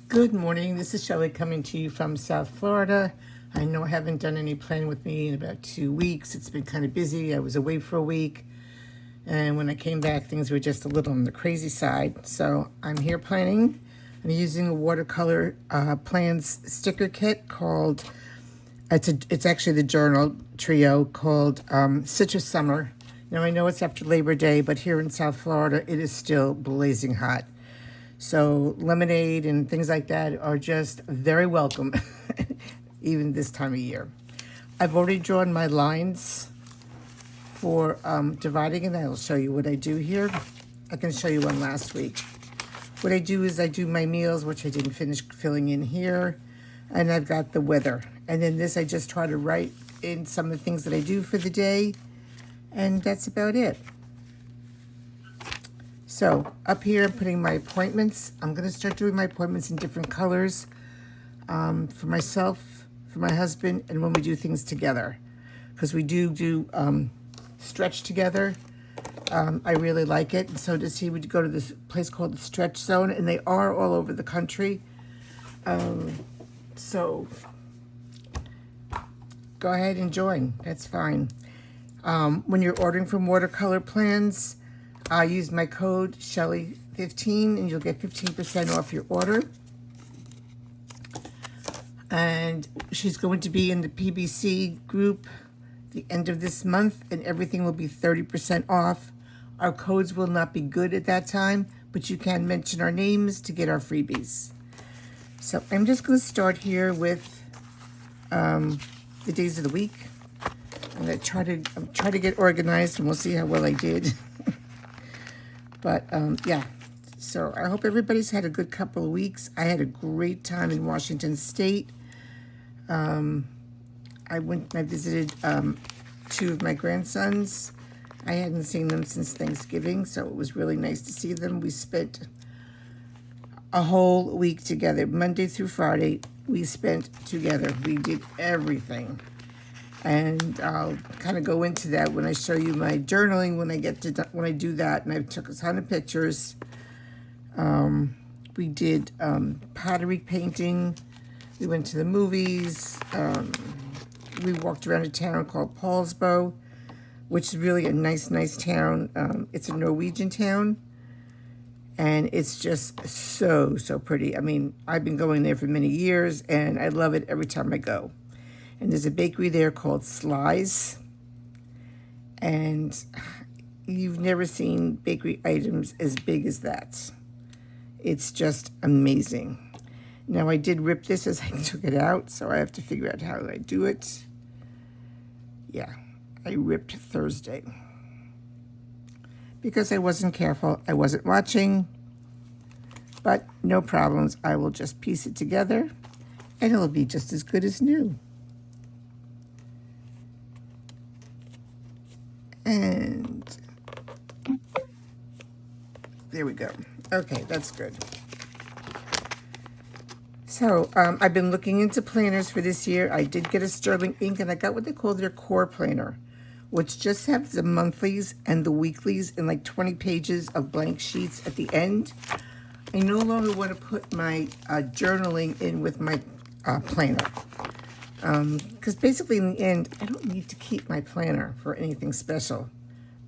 Good morning. This is Shelley coming to you from South Florida. I know I haven't done any planning with me in about 2 weeks. It's been kind of busy. I was away for a week, and when I came back, things were just a little on the crazy side. So I'm here planning. I'm using a Watercolour Plans sticker kit called, it's actually the journal trio called Citrus Summer. Now I know it's after Labor Day, but here in South Florida, it is still blazing hot. So lemonade and things like that are just very welcome, even this time of year. I've already drawn my lines for dividing, and I'll show you what I do here. I can show you one last week. What I do is I do my meals, which I didn't finish filling in here, and I've got the weather. And then this, I just try to write in some of the things that I do for the day, and that's about it. So up here, I'm putting my appointments. I'm going to start doing my appointments in different colors for myself, for my husband, and when we do things together. Because we do stretch together. I really like it. And so to see, we go to this place called the Stretch Zone, and they are all over the country. So go ahead and join. That's fine. When you're ordering from Watercolour Plans, use my code Shelly15 and you'll get 15% off your order. And she's going to be in the PBC group the end of this month, and everything will be 30% off. Our codes will not be good at that time, but you can mention our names to get our freebies. So I'm just going to start here with the days of the week. I'm going to try to get organized, and we'll see how well I did. But yeah, so I hope everybody's had a good couple of weeks. I had a great time in Washington State. I visited 2 of my grandsons. I hadn't seen them since Thanksgiving, so it was really nice to see them. We spent a whole week together. Monday through Friday, we spent together. We did everything. And I'll kind of go into that when I show you my journaling when I do that. And I took a ton of pictures. We did pottery painting. We went to the movies. We walked around a town called Paulsbo, which is really a nice town. It's a Norwegian town, and it's just so pretty. I mean, I've been going there for many years, and I love it every time I go. And there's a bakery there called Sly's. And you've never seen bakery items as big as that. It's just amazing. Now, I did rip this as I took it out, so I have to figure out how I do it. Yeah, I ripped Thursday. Because I wasn't careful, I wasn't watching. But no problems, I will just piece it together, and it'll be just as good as new. And there we go. Okay, that's good. So I've been looking into planners for this year. I did get a sterling ink, and I got what they call their core planner, which just has the monthlies and the weeklies and like 20 pages of blank sheets at the end. I no longer want to put my journaling in with my planner. Because basically in the end, I don't need to keep my planner for anything special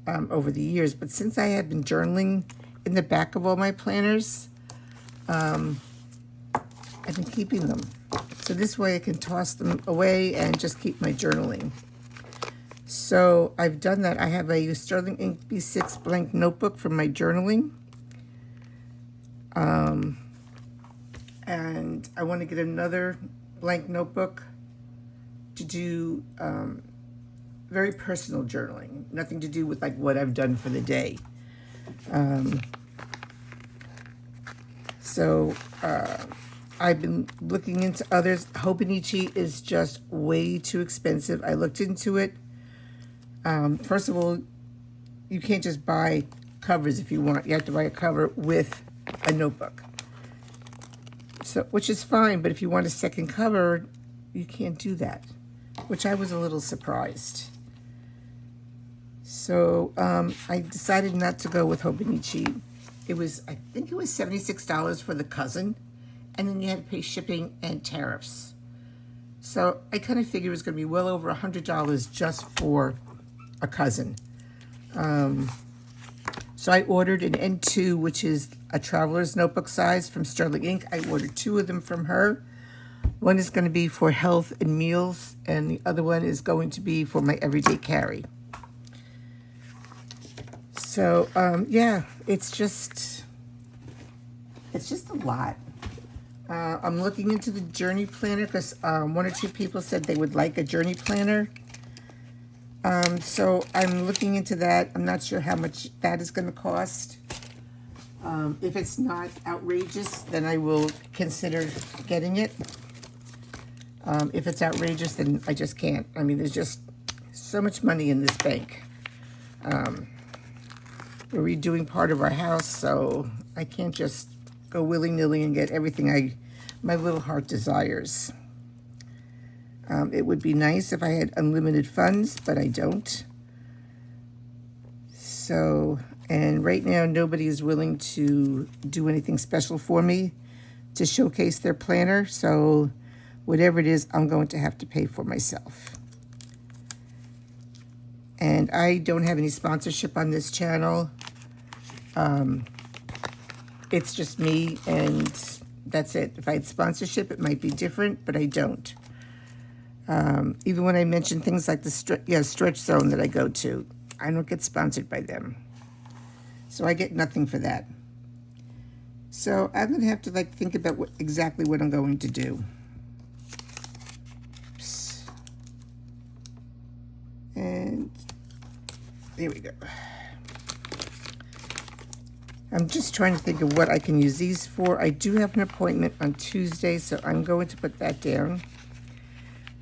over the years. But since I have been journaling in the back of all my planners, I've been keeping them. So this way I can toss them away and just keep my journaling. So I've done that. I have a Sterling Ink B6 blank notebook for my journaling. And I want to get another blank notebook to do very personal journaling, nothing to do with like what I've done for the day. So I've been looking into others. Hobonichi is just way too expensive. I looked into it. First of all, you can't just buy covers if you want. You have to buy a cover with a notebook. So, which is fine, but if you want a second cover, you can't do that, which I was a little surprised. So I decided not to go with Hobonichi. It was, I think it was $76 for the cousin, and then you had to pay shipping and tariffs. So I kind of figured it was going to be well over $100 just for a cousin. So I ordered an N2, which is a traveler's notebook size from Sterling Ink. I ordered 2 of them from her. One is going to be for health and meals, and the other one is going to be for my everyday carry. So, yeah, it's just a lot. I'm looking into the journey planner because 1 or 2 people said they would like a journey planner. So I'm looking into that. I'm not sure how much that is going to cost. If it's not outrageous, then I will consider getting it. If it's outrageous, then I just can't. I mean, there's just so much money in this bank. We're redoing part of our house, so I can't just go willy-nilly and get everything my little heart desires. It would be nice if I had unlimited funds, but I don't. So, and right now nobody is willing to do anything special for me to showcase their planner. So whatever it is, I'm going to have to pay for myself. And I don't have any sponsorship on this channel. It's just me, and that's it. If I had sponsorship, it might be different, but I don't. Even when I mention things like the Stretch Zone that I go to, I don't get sponsored by them. So I get nothing for that. So I'm going to have to think about exactly what I'm going to do. Oops. And there we go. I'm just trying to think of what I can use these for. I do have an appointment on Tuesday, so I'm going to put that down.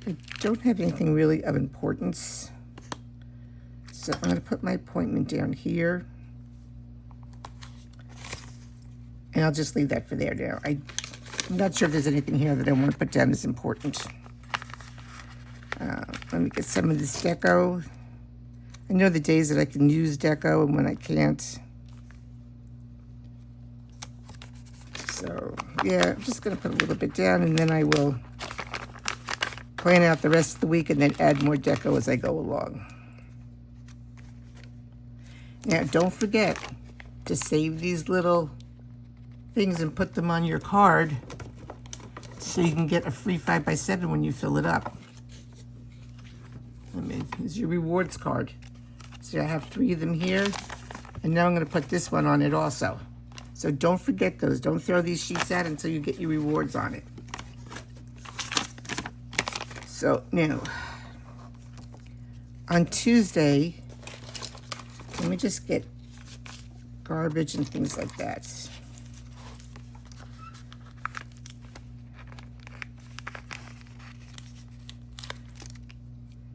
I don't have anything really of importance. So I'm going to put my appointment down here. And I'll just leave that for there now. I'm not sure if there's anything here that I want to put down as important. Let me get some of this deco. I know the days that I can use deco and when I can't. So, yeah, I'm just going to put a little bit down, and then I will plan out the rest of the week and then add more deco as I go along. Now, don't forget to save these little things and put them on your card so you can get a free 5x7 when you fill it up. I mean, here's your rewards card. So I have 3 of them here, and now I'm going to put this one on it also. So don't forget those. Don't throw these sheets out until you get your rewards on it. So now, on Tuesday, let me just get garbage and things like that.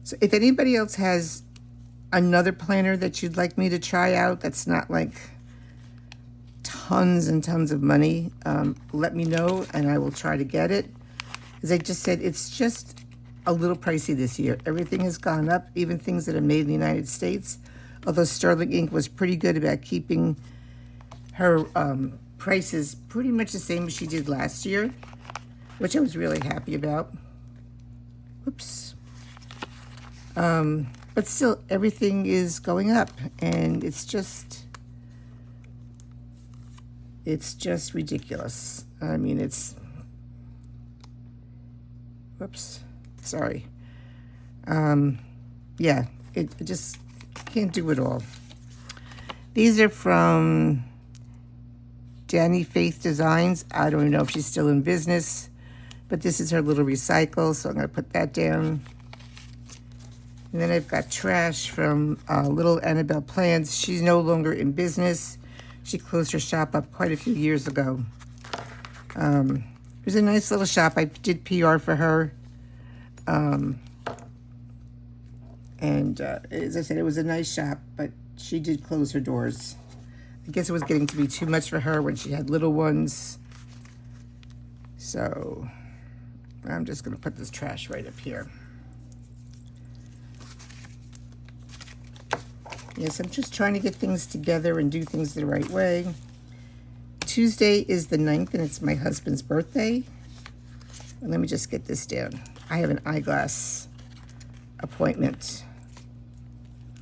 So if anybody else has another planner that you'd like me to try out that's not like tons and tons of money, let me know and I will try to get it. As I just said, it's just a little pricey this year. Everything has gone up, even things that are made in the United States. Although Sterling Ink was pretty good about keeping her prices pretty much the same as she did last year, which I was really happy about. Oops. But still, everything is going up, and it's just ridiculous. I mean, whoops. Sorry. Yeah, it just can't do it all. These are from Danny Faith Designs. I don't even know if she's still in business, but this is her little recycle, so I'm going to put that down. And then I've got trash from Little Annabelle Plans. She's no longer in business. She closed her shop up quite a few years ago. It was a nice little shop. I did PR for her. And as I said, it was a nice shop, but she did close her doors. I guess it was getting to be too much for her when she had little ones. So I'm just going to put this trash right up here. Yes, I'm just trying to get things together and do things the right way. Tuesday is the 9th, and it's my husband's birthday. And let me just get this down. I have an eyeglass appointment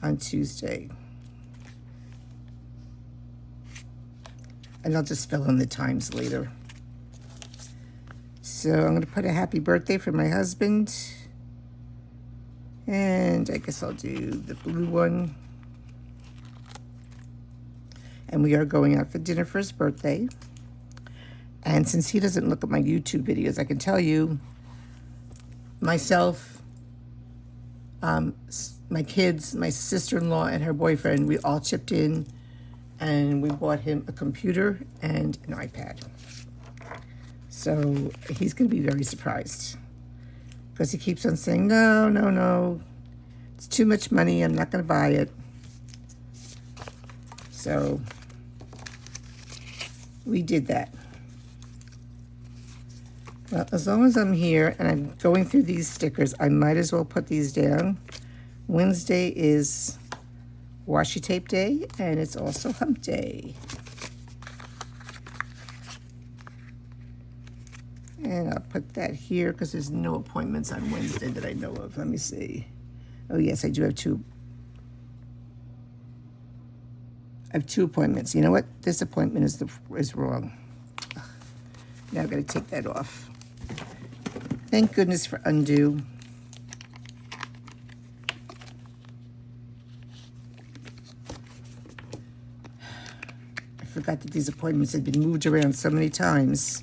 on Tuesday. And I'll just fill in the times later. So I'm going to put a happy birthday for my husband. And I guess I'll do the blue one. And we are going out for dinner for his birthday. And since he doesn't look at my YouTube videos, I can tell you, myself, my kids, my sister-in-law, and her boyfriend, we all chipped in, and we bought him a computer and an iPad. So he's going to be very surprised, because he keeps on saying, no, no, no, it's too much money, I'm not going to buy it. So we did that. Well, as long as I'm here and I'm going through these stickers, I might as well put these down. Wednesday is washi tape day, and it's also hump day. And I'll put that here because there's no appointments on Wednesday that I know of. Let me see. Oh, yes, I do have two. I have 2 appointments. You know what? This appointment is wrong. Now I've got to take that off. Thank goodness for undo. I forgot that these appointments had been moved around so many times.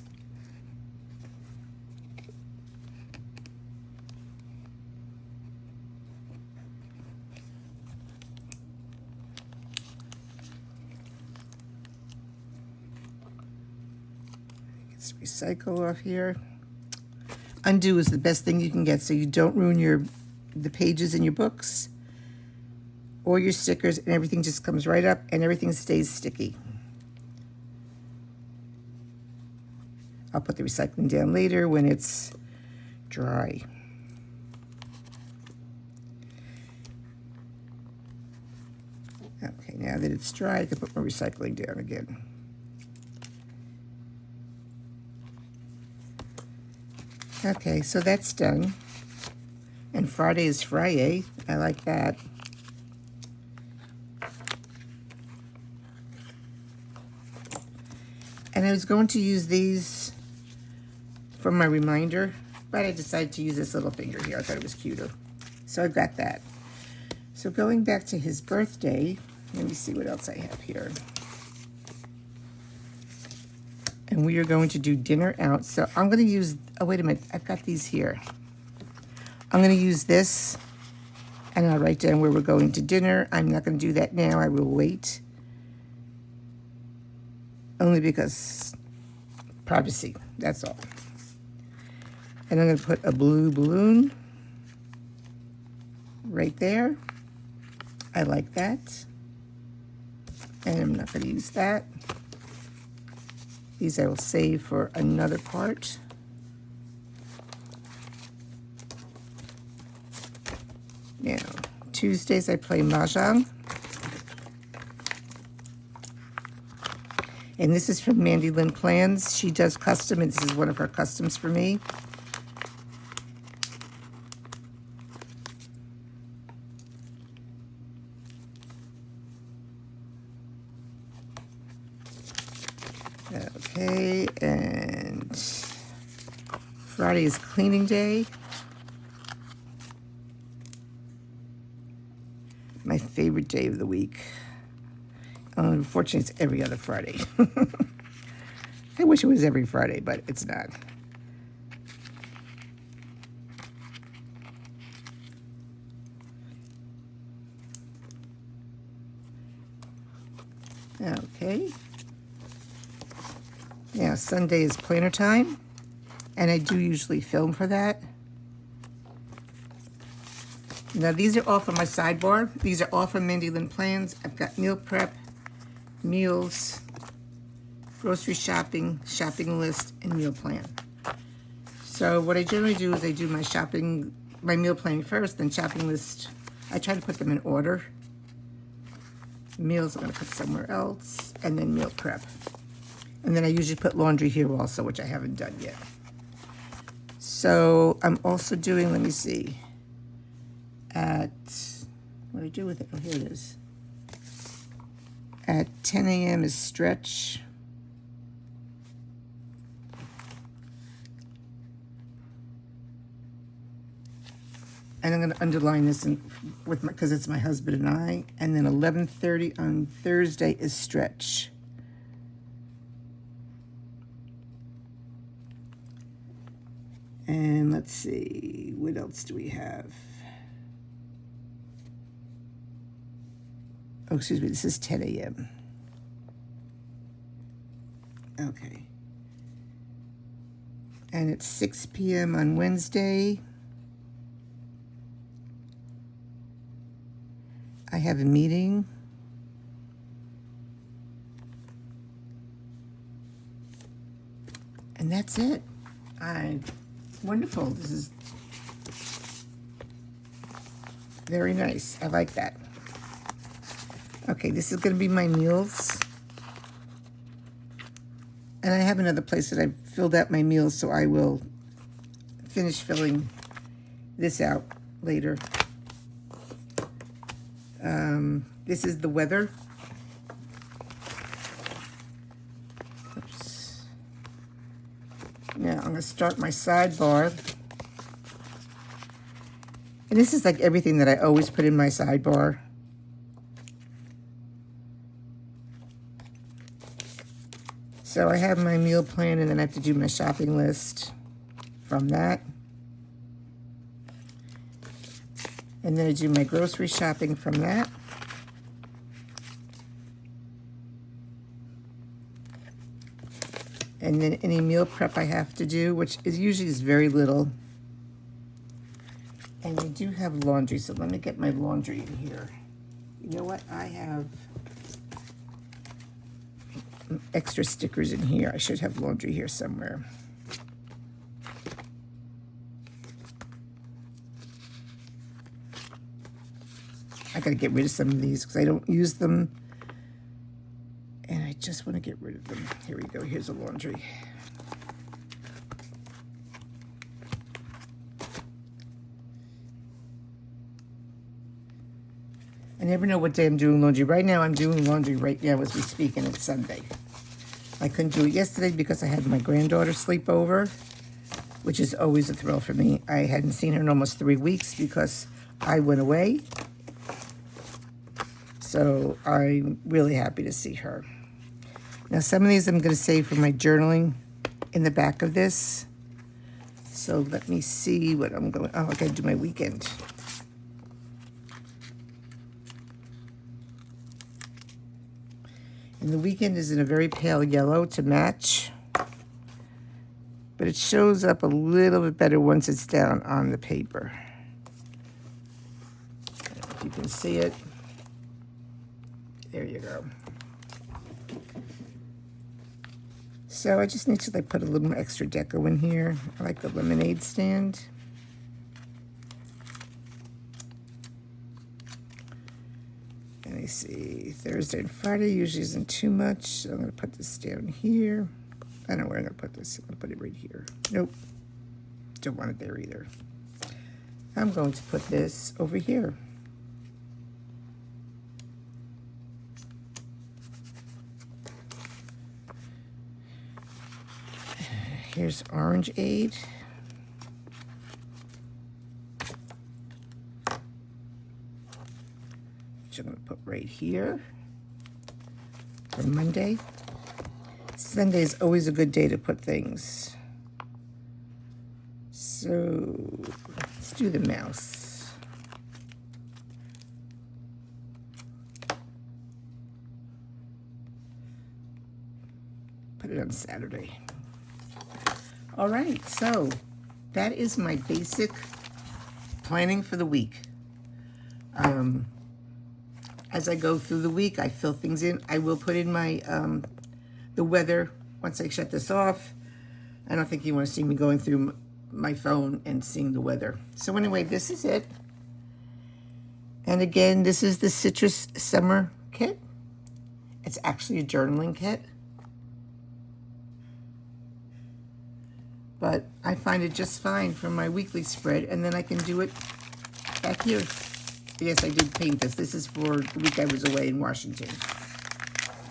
Let's recycle off here. Undo is the best thing you can get, so you don't ruin the pages in your books or your stickers, and everything just comes right up and everything stays sticky. I'll put the recycling down later when it's dry. Okay, now that it's dry, I can put my recycling down again. Okay, so that's done. And Friday is Friday. I like that. And I was going to use these for my reminder, but I decided to use this little finger here. I thought it was cuter. So I've got that. So going back to his birthday, let me see what else I have here. And we are going to do dinner out. So I'm going to use, oh, wait a minute. I've got these here. I'm going to use this, and I'll write down where we're going to dinner. I'm not going to do that now. I will wait. Only because privacy, that's all. And I'm going to put a blue balloon right there. I like that. And I'm not going to use that. These I will save for another part. Now, Tuesdays I play Mahjong. And this is from Mandy Lynn Plans. She does custom, and this is one of her customs for me. Okay, and Friday is cleaning day. My favorite day of the week. Unfortunately, it's every other Friday. I wish it was every Friday, but it's not. Okay. Now, Sunday is planner time, and I do usually film for that. Now, these are all from my sidebar. These are all from Mandy Lynn Plans. I've got meal prep, meals, grocery shopping, shopping list, and meal plan. So what I generally do is I do my meal planning first, then shopping list. I try to put them in order. Meals I'm going to put somewhere else, and then meal prep. And then I usually put laundry here also, which I haven't done yet. So I'm also doing, let me see, at, what do I do with it? Oh, here it is. At 10 a.m. is stretch. And I'm going to underline this with because it's my husband and I. And then 11:30 on Thursday is stretch. And let's see, what else do we have? Oh, excuse me, this is 10 a.m. Okay. And it's 6 p.m. on Wednesday. I have a meeting. And that's it. Wonderful. This is very nice. I like that. Okay, this is going to be my meals. And I have another place that I've filled out my meals, so I will finish filling this out later. This is the weather. Oops. Now I'm going to start my sidebar. And this is like everything that I always put in my sidebar. So I have my meal plan, and then I have to do my shopping list from that. And then I do my grocery shopping from that. And then any meal prep I have to do, which is usually very little. And I do have laundry, so let me get my laundry in here. You know what? I have extra stickers in here. I should have laundry here somewhere. I gotta get rid of some of these because I don't use them. And I just want to get rid of them. Here we go. Here's the laundry. I never know what day I'm doing laundry. Right now, I'm doing laundry right now as we speak, and it's Sunday. I couldn't do it yesterday because I had my granddaughter sleep over, which is always a thrill for me. I hadn't seen her in almost 3 weeks because I went away. So I'm really happy to see her. Now, some of these I'm going to save for my journaling in the back of this. So let me see what I'm going. Oh, I got to do my weekend. And the weekend is in a very pale yellow to match. But it shows up a little bit better once it's down on the paper. If you can see it. There you go. So I just need to like put a little more extra deco in here. I like the lemonade stand. Let me see. Thursday and Friday usually isn't too much. So I'm going to put this down here. I don't know where I'm going to put this. I'm going to put it right here. Nope. Don't want it there either. I'm going to put this over here. Here's Orange Aid. Which I'm going to put right here for Monday. Sunday is always a good day to put things. So let's do the mouse. Put it on Saturday. All right, so that is my basic planning for the week. As I go through the week, I fill things in. I will put in my the weather once I shut this off. I don't think you want to see me going through my phone and seeing the weather. So anyway, this is it. And again, this is the Citrus Summer Kit. It's actually a journaling kit. but I find it just fine for my weekly spread, and then I can do it back here. Yes, I did paint this. This is for the week I was away in Washington.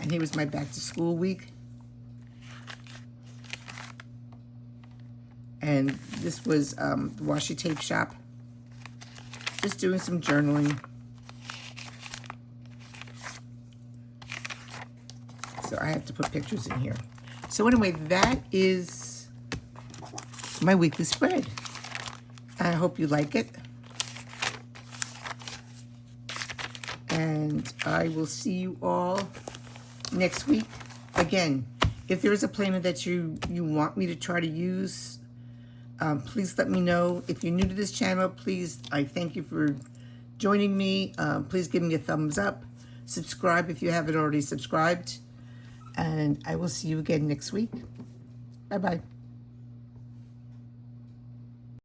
And here was my back to school week. And this was the washi tape shop. Just doing some journaling. So I have to put pictures in here. So anyway, that is my weekly spread. I hope you like it. And I will see you all next week. Again, if there is a planner that you want me to try to use, please let me know. If you're new to this channel, please, I thank you for joining me. Please give me a thumbs up. Subscribe if you haven't already subscribed. And I will see you again next week. Bye-bye.